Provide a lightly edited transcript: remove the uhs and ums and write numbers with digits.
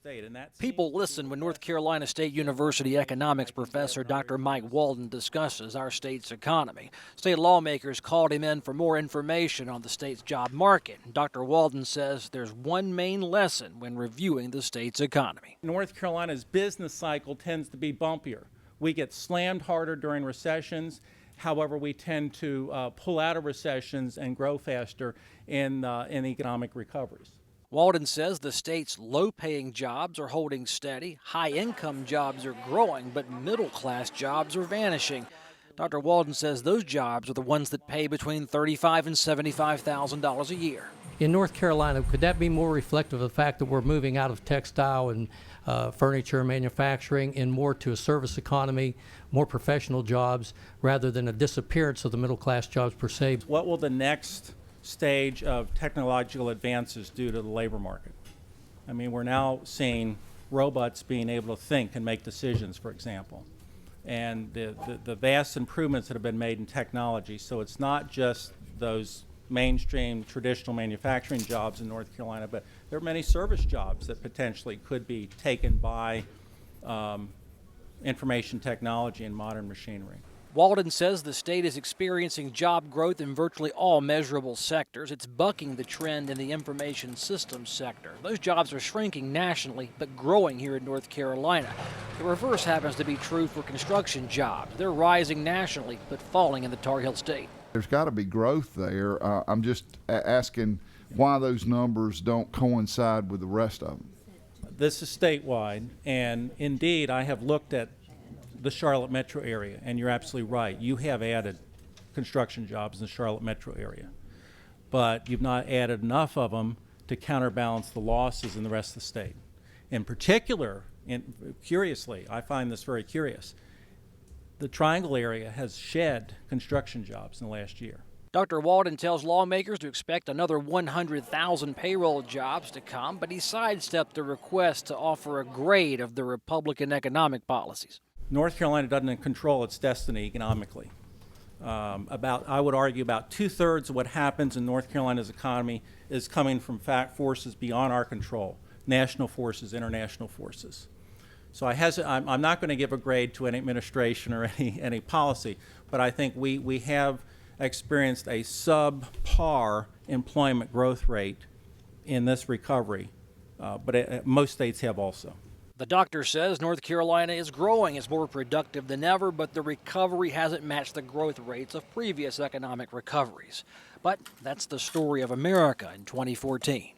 state. And that People listen when North Carolina State University economics professor Dr. Mike Walden discusses our state's economy. State lawmakers called him in for more information on the state's job market. Dr. Walden says there's one main lesson when reviewing the state's economy. North Carolina's business cycle tends to be bumpier. We get slammed harder during recessions. However, we tend to pull out of recessions and grow faster in economic recoveries. Walden says the state's low-paying jobs are holding steady, high-income jobs are growing, but middle-class jobs are vanishing. Dr. Walden says those jobs are the ones that pay between $35,000 and $75,000 a year. In North Carolina, could that be more reflective of the fact that we're moving out of textile and furniture manufacturing and more to a service economy, more professional jobs, rather than a disappearance of the middle-class jobs per se? What will the next stage of technological advances do to the labor market? I mean, we're now seeing robots being able to think and make decisions, for example, and the vast improvements that have been made in technology. So it's not just those mainstream traditional manufacturing jobs in North Carolina, but there are many service jobs that potentially could be taken by information technology and modern machinery. Walden says the state is experiencing job growth in virtually all measurable sectors. It's bucking the trend in the information systems sector. Those jobs are shrinking nationally, but growing here in North Carolina. The reverse happens to be true for construction jobs. They're rising nationally, but falling in the Tar Heel State. There's got to be growth there. I'm just asking why those numbers don't coincide with the rest of them. This is statewide, and indeed I have looked at the Charlotte metro area, and you're absolutely right. You have added construction jobs in the Charlotte metro area, but you've not added enough of them to counterbalance the losses in the rest of the state. In particular, curiously, I find this very curious, the Triangle area has shed construction jobs in the last year. Dr. Walden tells lawmakers to expect another 100,000 payroll jobs to come, but he sidestepped the request to offer a grade of the Republican economic policies. North Carolina doesn't control its destiny economically. I would argue about 2/3 of what happens in North Carolina's economy is coming from forces beyond our control, national forces, international forces. So I'm not going to give a grade to any administration or any policy, but I think we have experienced a subpar employment growth rate in this recovery, but most states have also. The doctor says North Carolina is growing. It's more productive than ever, but the recovery hasn't matched the growth rates of previous economic recoveries. But that's the story of America in 2014.